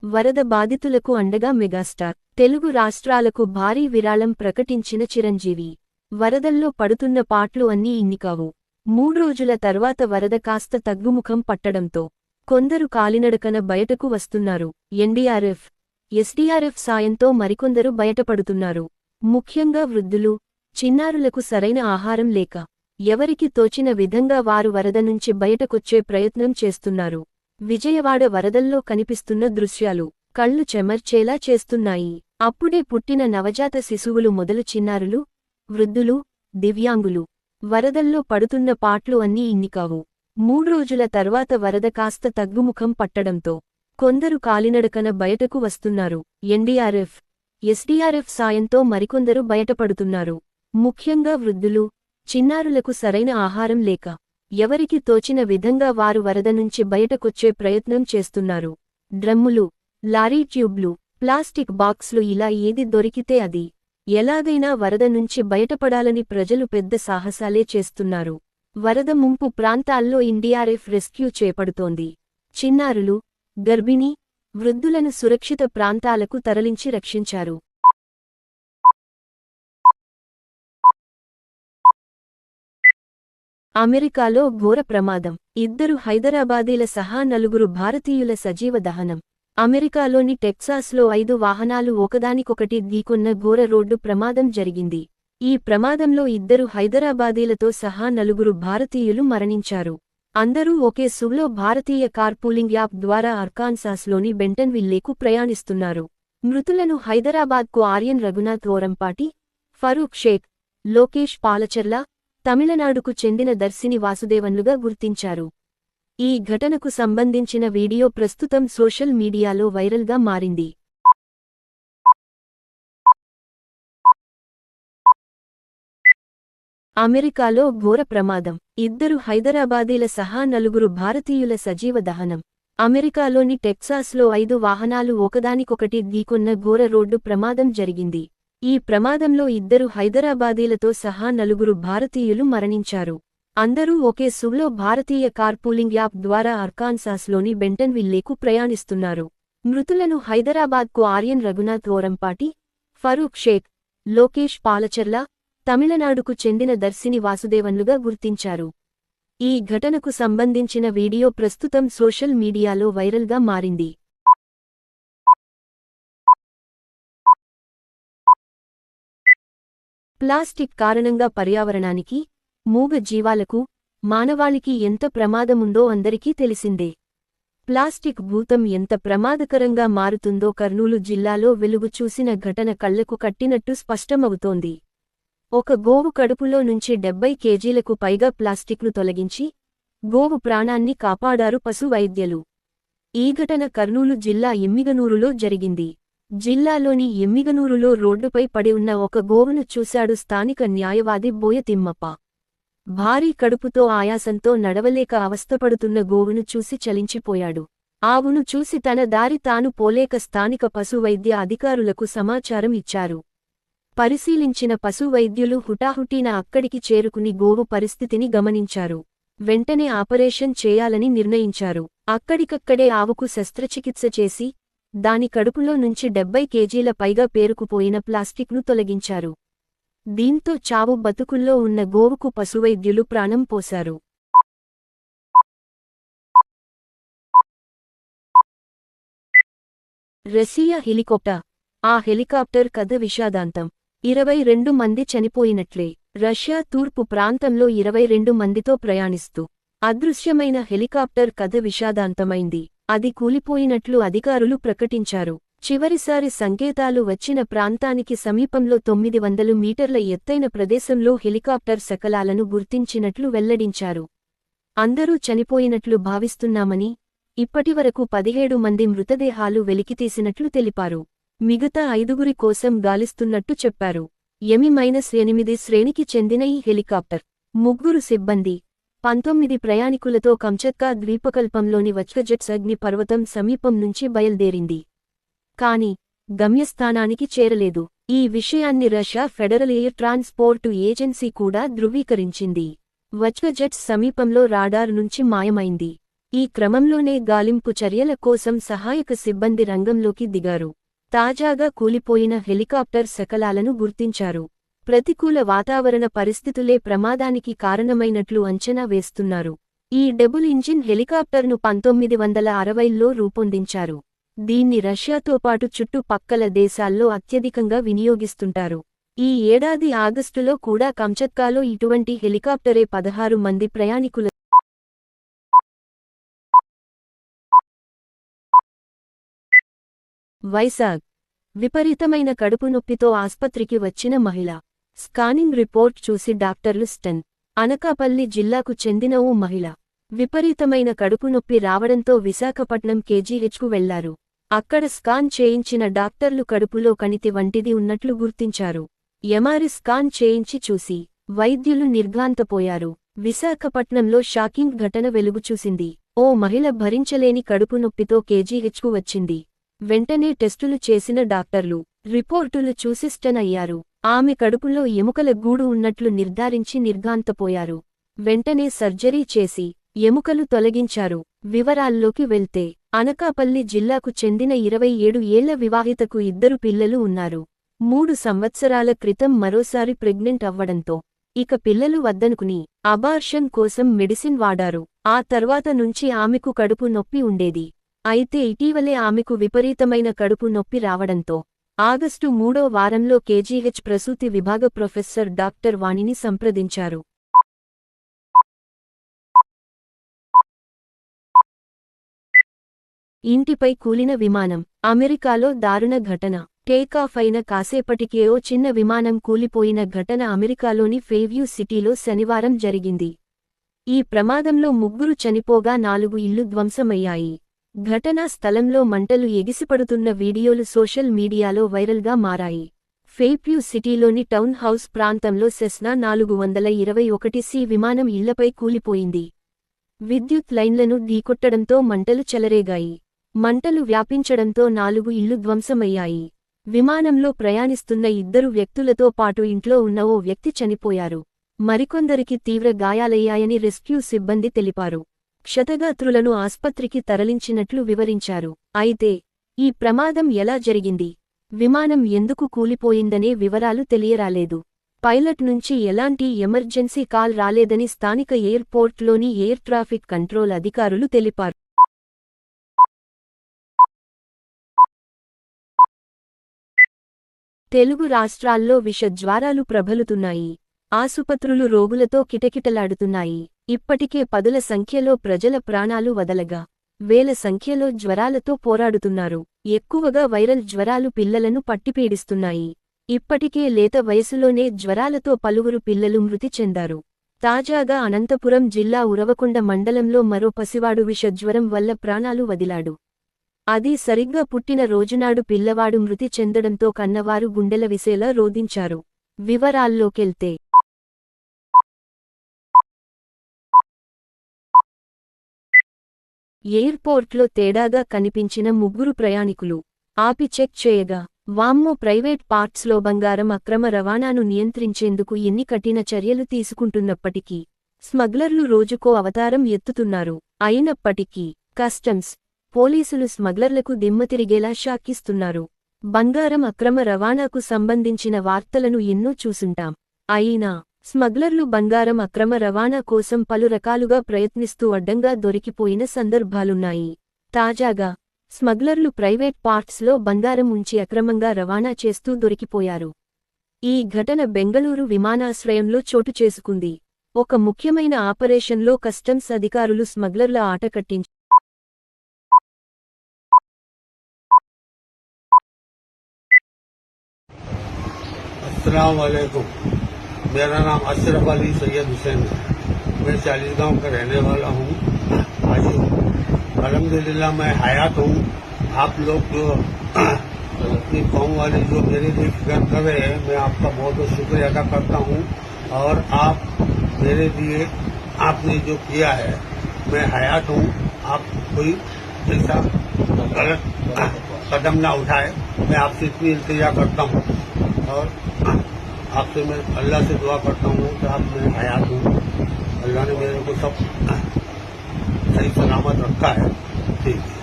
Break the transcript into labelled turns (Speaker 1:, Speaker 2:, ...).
Speaker 1: వరద బాధితులకు అండగా మెగాస్టార్. తెలుగు రాష్ట్రాలకు భారీ విరాళం ప్రకటించిన చిరంజీవి. వరదల్లో పడుతున్న పాట్లు అన్నీ ఇన్నికావు. 3 రోజుల తర్వాత వరద కాస్త తగ్గుముఖం పట్టడంతో కొందరు కాలినడకన బయటకు వస్తున్నారు. ఎన్డీఆర్ఎఫ్, ఎస్డీఆర్ఎఫ్ సాయంతో మరికొందరు బయటపడుతున్నారు. ముఖ్యంగా వృద్ధులు, చిన్నారులకు సరైన ఆహారం లేక ఎవరికి తోచిన విధంగా వారు వరద నుంచి బయటకొచ్చే ప్రయత్నం చేస్తున్నారు. విజయవాడ వరదల్లో కనిపిస్తున్న దృశ్యాలు కళ్ళు చెమర్చేలా చేస్తున్నాయి. అప్పుడే పుట్టిన నవజాత శిశువులు మొదలు చిన్నారులు, వృద్ధులు, దివ్యాంగులు వరదల్లో పడుతున్న పాట్లు అన్నీ ఇన్నికావు. 3 రోజుల తర్వాత వరద కాస్త తగ్గుముఖం పట్టడంతో కొందరు కాలినడకన బయటకు వస్తున్నారు. ఎన్డీఆర్ఎఫ్, ఎస్డీఆర్ఎఫ్ సాయంతో మరికొందరు బయటపడుతున్నారు. ముఖ్యంగా వృద్ధులు, చిన్నారులకు సరైన ఆహారం లేక ఎవరికి తోచిన విధంగా వారు వరద నుంచి బయటకొచ్చే ప్రయత్నం చేస్తున్నారు. డ్రమ్ములు, లారీ ట్యూబ్లు, ప్లాస్టిక్ బాక్స్లు ఇలా ఏది దొరికితే అది ఎలాగైనా వరద నుంచి బయటపడాలని ప్రజలు పెద్ద సాహసాలే చేస్తున్నారు. వరద ముంపు ప్రాంతాల్లో ఎన్డీఆర్ఎఫ్ రెస్క్యూ చేపడుతోంది. చిన్నారులు, గర్భిణీ, వృద్ధులను సురక్షిత ప్రాంతాలకు తరలించి రక్షించారు. అమెరికాలో ఘోర ప్రమాదం. 2 హైదరాబాదీల సహా 4 భారతీయుల సజీవ దహనం. అమెరికాలోని టెక్సాస్లో 5 వాహనాలు ఒకదానికొకటి ఢీకొన్న ఘోర రోడ్డు ప్రమాదం జరిగింది. ఈ ప్రమాదంలో 2 హైదరాబాదీలతో సహా 4 భారతీయులు మరణించారు. అందరూ ఒకే సువ్లో భారతీయ కార్పూలింగ్ యాప్ ద్వారా అర్కాన్సాస్లోని బెంటన్విల్లేకు ప్రయాణిస్తున్నారు. మృతులను హైదరాబాద్కు ఆర్యన్ రఘునాథ్ ఓరంపాటి, ఫరూక్ షేక్, లోకేష్ పాలచర్ల, తమిళనాడుకు చెందిన దర్శిని వాసుదేవన్లుగా గుర్తించారు. ఈ ఘటనకు సంబంధించిన వీడియో ప్రస్తుతం సోషల్ మీడియాలో వైరల్గా మారింది. అమెరికాలో ఘోర ప్రమాదం. 2 హైదరాబాదీల సహా 4 భారతీయుల సజీవ దహనం. అమెరికాలోని టెక్సాస్లో 5 వాహనాలు ఒకదానికొకటి ఢీకొన్న ఘోర రోడ్డు ప్రమాదం జరిగింది. ఈ ప్రమాదంలో 2 హైదరాబాదీలతో సహా 4 భారతీయులు మరణించారు. అందరూ ఒకే సువ్లో భారతీయ కార్పూలింగ్ యాప్ ద్వారా అర్కాన్సాస్లోని బెంటన్విల్లేకు ప్రయాణిస్తున్నారు. మృతులను హైదరాబాద్కు ఆర్యన్ రఘునాథ్ ఓరంపాటి, ఫరూక్ షేక్, లోకేష్ పాలచర్ల, తమిళనాడుకు చెందిన దర్శిని వాసుదేవన్లుగా గుర్తించారు. ఈ ఘటనకు సంబంధించిన వీడియో ప్రస్తుతం సోషల్ మీడియాలో వైరల్గా మారింది. ప్లాస్టిక్ కారణంగా పర్యావరణానికి, మూగ జీవాలకు, మానవాళికి ఎంత ప్రమాదముందో అందరికీ తెలిసిందే. ప్లాస్టిక్ భూతం ఎంత ప్రమాదకరంగా మారుతుందో కర్నూలు జిల్లాలో వెలుగు చూసిన ఘటన కళ్లకు కట్టినట్టు స్పష్టమవుతోంది. ఒక గోవు కడుపులో నుంచి 70 కేజీలకు పైగా ప్లాస్టిక్ను తొలగించి గోవు ప్రాణాన్ని కాపాడారు పశు వైద్యులు. ఈ ఘటన కర్నూలు జిల్లా ఎమ్మిగనూరులో జరిగింది. జిల్లాలోని ఎమ్మిగనూరులో రోడ్డుపై పడి ఉన్న ఒక గోవును చూశాడు స్థానిక న్యాయవాది బోయ తిమ్మప్ప. భారీ కడుపుతో ఆయాసంతో నడవలేక అవస్థపడుతున్న గోవును చూసి చలించిపోయాడు. ఆవును చూసి తన దారి తాను పోలేక స్థానిక పశువైద్య అధికారులకు సమాచారం ఇచ్చారు. పరిశీలించిన పశువైద్యులు హుటాహుటీన అక్కడికి చేరుకుని గోవు పరిస్థితిని గమనించారు. వెంటనే ఆపరేషన్ చేయాలని నిర్ణయించారు. అక్కడికక్కడే ఆవుకు శస్త్రచికిత్స చేసి దాని కడుపులో నుంచి 70 కేజీల పైగా పేరుకుపోయిన ప్లాస్టిక్ను తొలగించారు. దీంతో చావు బతుకుల్లో ఉన్న గోవుకు పశువైద్యులు ప్రాణం పోశారు. Russia helicopter. ఆ హెలికాప్టర్ కథ విషాదాంతం. 22 మంది చనిపోయినట్లే. రష్యా తూర్పు ప్రాంతంలో 22 మందితో ప్రయాణిస్తూ అదృశ్యమైన హెలికాప్టర్ కథ విషాదాంతమైంది. అది కూలిపోయినట్లు అధికారులు ప్రకటించారు. చివరిసారి సంకేతాలు వచ్చిన ప్రాంతానికి సమీపంలో 900 మీటర్ల ఎత్తైన ప్రదేశంలో హెలికాప్టర్ శకలాలను గుర్తించినట్లు వెల్లడించారు. అందరూ చనిపోయినట్లు భావిస్తున్నామని, ఇప్పటివరకు 17 మంది మృతదేహాలు వెలికితీసినట్లు తెలిపారు. మిగతా 5గురి కోసం గాలిస్తున్నట్టు చెప్పారు. ఎమి-8 శ్రేణికి చెందిన ఈ హెలికాప్టర్ 3 సిబ్బంది, 19 ప్రయాణికులతో కంచత్కా ద్వీపకల్పంలోని వజ్రజెట్స్ అగ్ని పర్వతం సమీపం నుంచి బయల్దేరింది. కాని గమ్యస్థానానికి చేరలేదు. ఈ విషయాన్ని Russia federal air transport agency కూడా ధృవీకరించింది. వజ్రజెట్స్ సమీపంలో రాడార్ నుంచి మాయమైంది. ఈ క్రమంలోనే గాలింపు చర్యల కోసం సహాయక సిబ్బంది రంగంలోకి దిగారు. తాజాగా కూలిపోయిన హెలికాప్టర్ శకలాలను గుర్తించారు. ప్రతికూల వాతావరణ పరిస్థితులే ప్రమాదానికి కారణమైనట్లు అంచనా వేస్తున్నారు. ఈ డబుల్ ఇంజిన్ హెలికాప్టర్ను 1960లో రూపొందించారు. దీన్ని రష్యాతో పాటు చుట్టుపక్కల దేశాల్లో అత్యధికంగా వినియోగిస్తుంటారు. ఈ ఏడాది ఆగస్టులో కూడా కంచత్కాలో ఇటువంటి హెలికాప్టరే 16 మంది ప్రయాణికుల వైజాగ్ విపరీతమైన కడుపు నొప్పితో ఆస్పత్రికి వచ్చిన మహిళ. స్కానింగ్ రిపోర్ట్ చూసి డాక్టర్లు స్టన్. అనకాపల్లి జిల్లాకు చెందిన ఓ మహిళ విపరీతమైన కడుపు నొప్పి రావడంతో విశాఖపట్నం కేజీహెచ్కు వెళ్లారు. అక్కడ స్కాన్ చేయించిన డాక్టర్లు కడుపులో కణితి వంటిది ఉన్నట్లు గుర్తించారు. ఎంఆర్ఐ స్కాన్ చేయించి చూసి వైద్యులు నిర్ఘాంతపోయారు. విశాఖపట్నంలో షాకింగ్ ఘటన వెలుగుచూసింది. ఓ మహిళ భరించలేని కడుపు నొప్పితో కేజీహెచ్కు వచ్చింది. వెంటనే టెస్టులు చేసిన డాక్టర్లు రిపోర్టులు చూసి స్టన్ అయ్యారు. ఆమె కడుపులో ఎముకల గూడు ఉన్నట్లు నిర్ధారించి నిర్ఘాంతపోయారు. వెంటనే సర్జరీ చేసి ఎముకలు తొలగించారు. వివరాల్లోకి వెళ్తే అనకాపల్లి జిల్లాకు చెందిన 27 ఏళ్ల వివాహితకు 2 పిల్లలు ఉన్నారు. 3 సంవత్సరాల క్రితం మరోసారి ప్రెగ్నెంట్ అవ్వడంతో ఇక పిల్లలు వద్దనుకుని అబార్షన్ కోసం మెడిసిన్ వాడారు. ఆ తర్వాత నుంచి ఆమెకు కడుపు నొప్పి ఉండేది. అయితే ఇటీవలే ఆమెకు విపరీతమైన కడుపు నొప్పి రావడంతో ఆగస్టు 3వ వారంలో కేజీహెచ్ ప్రసూతి విభాగ ప్రొఫెసర్ డాక్టర్ వాణిని సంప్రదించారు. ఇంటిపై కూలిన విమానం. అమెరికాలో దారుణ ఘటన. టేకాఫ్ అయిన కాసేపటికే ఓ చిన్న విమానం కూలిపోయిన ఘటన అమెరికాలోని ఫేవ్యూ సిటీలో శనివారం జరిగింది. ఈ ప్రమాదంలో 3 చనిపోగా 4 ఇళ్లు ధ్వంసమయ్యాయి. ఘటనా స్థలంలో మంటలు ఎగిసిపడుతున్న వీడియోలు సోషల్ మీడియాలో వైరల్గా మారాయి. ఫేవ్యూ సిటీలోని టౌన్ హౌస్ ప్రాంతంలో సెస్నా 421సి విమానం ఇళ్లపై కూలిపోయింది. విద్యుత్ లైన్లను ఢీకొట్టడంతో మంటలు చెలరేగాయి. మంటలు వ్యాపించడంతో 4 ఇళ్లు ధ్వంసమయ్యాయి. విమానంలో ప్రయాణిస్తున్న 2 వ్యక్తులతో పాటు ఇంట్లో ఉన్న ఓ వ్యక్తి చనిపోయారు. మరికొందరికి తీవ్ర గాయాలయ్యాయని రెస్క్యూ సిబ్బంది తెలిపారు. క్షతగాత్రులను ఆస్పత్రికి తరలించినట్లు వివరించారు. అయితే ఈ ప్రమాదం ఎలా జరిగింది, విమానం ఎందుకు కూలిపోయిందనే వివరాలు తెలియరాలేదు. పైలట్ నుంచి ఎలాంటి ఎమర్జెన్సీ కాల్ రాలేదని స్థానిక ఎయిర్పోర్ట్లోని ఎయిర్ ట్రాఫిక్ కంట్రోల్ అధికారులు తెలిపారు. తెలుగు రాష్ట్రాల్లో విష జ్వరాలు ప్రబలుతున్నాయి. ఆసుపత్రులు రోగులతో కిటకిటలాడుతున్నాయి. ఇప్పటికే పదుల సంఖ్యలో ప్రజల ప్రాణాలు వదలగా వేల సంఖ్యలో జ్వరాలతో పోరాడుతున్నారు. ఎక్కువగా వైరల్ జ్వరాలు పిల్లలను పట్టిపీడిస్తున్నాయి. ఇప్పటికే లేత వయసులోనే జ్వరాలతో పలువురు పిల్లలు మృతి చెందారు. తాజాగా అనంతపురం జిల్లా ఉరవకొండ మండలంలో మరో పసివాడు విషజ్వరం వల్ల ప్రాణాలు వదిలాడు. అది సరిగ్గా పుట్టిన రోజునాడు పిల్లవాడు మృతి చెందడంతో కన్నవారు గుండెల విసేలా రోదించారు. వివరాల్లోకెళ్తే ఎయిర్పోర్ట్లో తేడాగా కనిపించిన 3 ప్రయాణికులు ఆపి చెక్ చేయగా వామ్మో, ప్రైవేట్ పార్ట్స్లో బంగారం అక్రమ రవాణాను నియంత్రించేందుకు ఎన్ని కఠిన చర్యలు తీసుకుంటున్నప్పటికీ స్మగ్లర్లు రోజుకో అవతారం ఎత్తుతున్నారు. అయినప్పటికీ కస్టమ్స్, పోలీసులు స్మగ్లర్లకు దిమ్మతిరిగేలా షాకిస్తున్నారు. బంగారం అక్రమ రవాణాకు సంబంధించిన వార్తలను ఎన్నో చూసుంటాం. అయినా స్మగ్లర్లు బంగారం అక్రమ రవాణా కోసం పలు రకాలుగా ప్రయత్నిస్తూ అడ్డంగా దొరికిపోయిన సందర్భాలున్నాయి. తాజాగా స్మగ్లర్లు ప్రైవేట్ పార్ట్స్లో బంగారం ఉంచి అక్రమంగా రవాణా చేస్తూ దొరికిపోయారు. ఈ ఘటన బెంగళూరు విమానాశ్రయంలో చోటు చేసుకుంది. ఒక ముఖ్యమైన ఆపరేషన్లో కస్టమ్స్ అధికారులు స్మగ్లర్ల ఆట కట్టించారు.
Speaker 2: अस्सलाम वालेकुम। मेरा नाम अशरफ अली सैयद हुसैन है। मैं 40 गांव का रहने वाला हूँ। हाजी हूँ। अल्हम्दुलिल्लाह मैं हयात हूँ। आप लोग जो अपनी कौम वाले जो मेरे लिए फिक्र कर रहे हैं, मैं आपका बहुत बहुत शुक्रिया अदा करता हूँ। और आप मेरे लिए आपने जो किया है, मैं हयात हूँ। आप कोई ऐसा गलत कदम ना उठाए, मैं आपसे इतनी इल्तिजा करता हूँ। और आपसे मैं अल्लाह से दुआ करता हूँ कि आप मैं हयात हूँ। अल्लाह ने मेरे को सब सही सलामत रखा है ठीक है